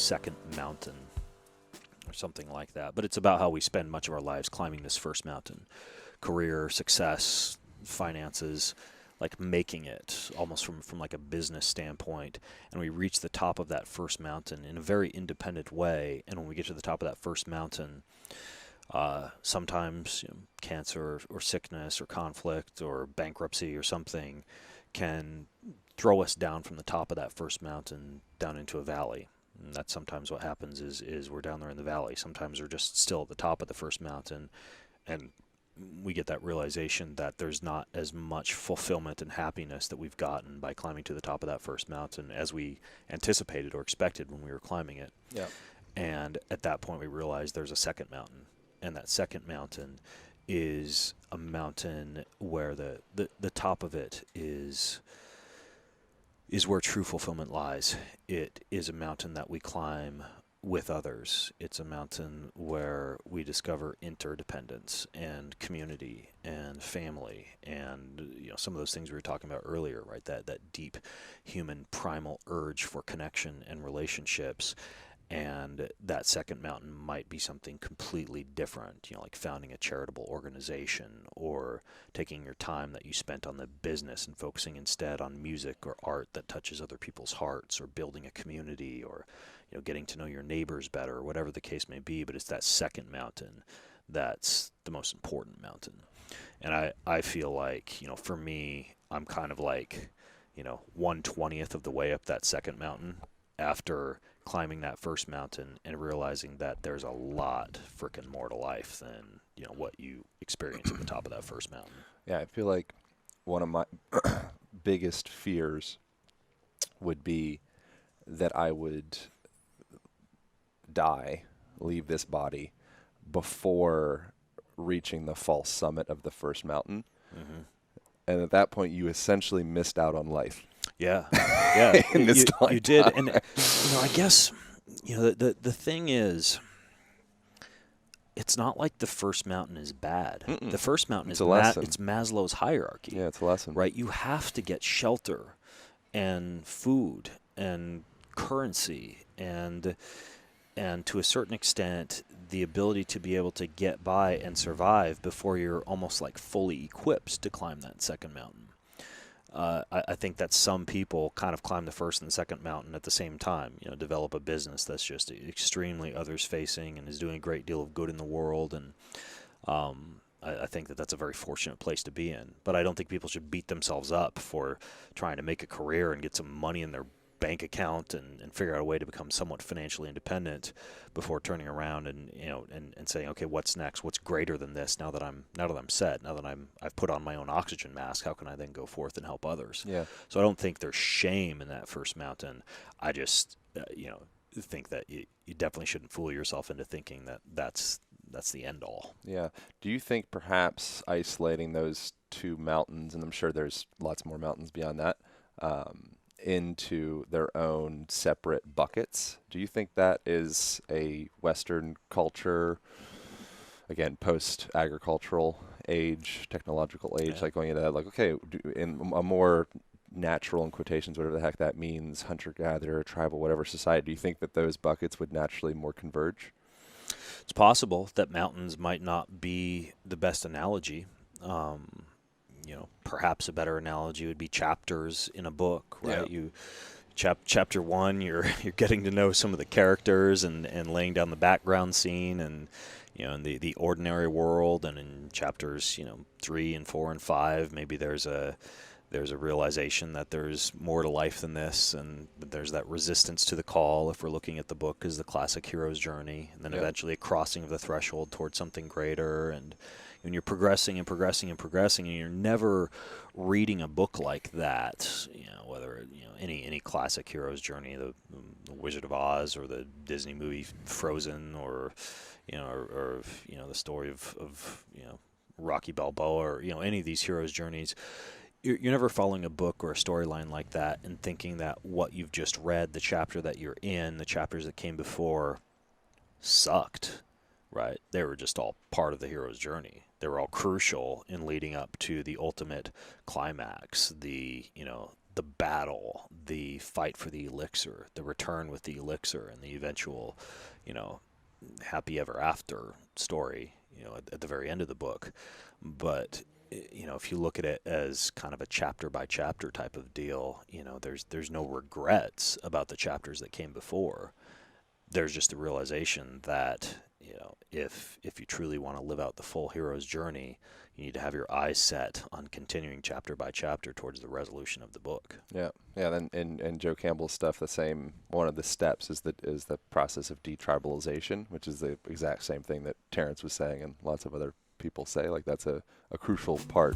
second mountain or something like that. But it's about how we spend much of our lives climbing this first mountain: career, success, finances, like making it almost from like a business standpoint. And we reach the top of that first mountain in a very independent way. And when we get to the top of that first mountain, sometimes cancer or sickness or conflict or bankruptcy or something can throw us down from the top of that first mountain down into a valley. And that's sometimes what happens is we're down there in the valley. Sometimes we're just still at the top of the first mountain, and we get that realization that there's not as much fulfillment and happiness that we've gotten by climbing to the top of that first mountain as we anticipated or expected when we were climbing it. Yeah. And at that point we realize there's a second mountain, and that second mountain is a mountain where the top of it is where true fulfillment lies. It is a mountain that we climb with others. It's a mountain where we discover interdependence and community and family and some of those things we were talking about earlier, right? That deep human primal urge for connection and relationships. And that second mountain might be something completely different, like founding a charitable organization, or taking your time that you spent on the business and focusing instead on music or art that touches other people's hearts, or building a community, or getting to know your neighbors better, or whatever the case may be. But it's that second mountain that's the most important mountain. And I feel like, for me, I'm kind of like, 1/20th of the way up that second mountain after climbing that first mountain and realizing that there's a lot freaking more to life than what you experience at the top of that first mountain. Yeah, I feel like one of my biggest fears would be that I would die, leave this body before reaching the false summit of the first mountain. Mm-hmm. And at that point, you essentially missed out on life. Yeah, you did, and I guess the thing is, it's not like the first mountain is bad. Mm-mm. The first mountain it's it's Maslow's hierarchy. Yeah, it's a lesson, right? You have to get shelter, and food, and currency, and to a certain extent, the ability to be able to get by and survive before you're almost like fully equipped to climb that second mountain. I think that some people kind of climb the first and the second mountain at the same time, develop a business that's just extremely others-facing and is doing a great deal of good in the world. And I think that that's a very fortunate place to be in. But I don't think people should beat themselves up for trying to make a career and get some money in their bank account and figure out a way to become somewhat financially independent before turning around and saying, okay, what's next? What's greater than this? Now that I'm set, now that I've put on my own oxygen mask, how can I then go forth and help others? Yeah. So I don't think there's shame in that first mountain. I just think that you definitely shouldn't fool yourself into thinking that that's the end all. Yeah. Do you think perhaps isolating those two mountains, and I'm sure there's lots more mountains beyond that, into their own separate buckets? Do you think that is a Western culture, again, post-agricultural age, technological age, like going into that, like, okay, in a more natural, in quotations, whatever the heck that means, hunter-gatherer, tribal, whatever society, do you think that those buckets would naturally more converge? It's possible that mountains might not be the best analogy. Perhaps a better analogy would be chapters in a book, right? Yeah. Chapter 1, you're getting to know some of the characters and laying down the background scene and in the ordinary world, and in chapters 3 and 4 and 5, maybe there's a realization that there's more to life than this, and there's that resistance to the call, if we're looking at the book as the classic hero's journey, and then eventually a crossing of the threshold towards something greater. And when you're progressing and progressing and progressing, and you're never reading a book like that, whether any classic hero's journey, the Wizard of Oz or the Disney movie Frozen, or the story of Rocky Balboa, or any of these hero's journeys, you're never following a book or a storyline like that and thinking that what you've just read, the chapter that you're in, the chapters that came before, sucked, right? They were just all part of the hero's journey. They were all crucial in leading up to the ultimate climax, the the battle, the fight for the elixir, the return with the elixir, and the eventual, you know, happy ever after story, you know, at the very end of the book. But you know, if you look at it as kind of a chapter by chapter type of deal, you know, there's no regrets about the chapters that came before. There's just the realization that, you know, if you truly want to live out the full hero's journey, you need to have your eyes set on continuing chapter by chapter towards the resolution of the book. Yeah, yeah. Then in Joe Campbell's stuff, the same one of the steps is the process of detribalization, which is the exact same thing that Terrence was saying and lots of other people say. Like that's a crucial part.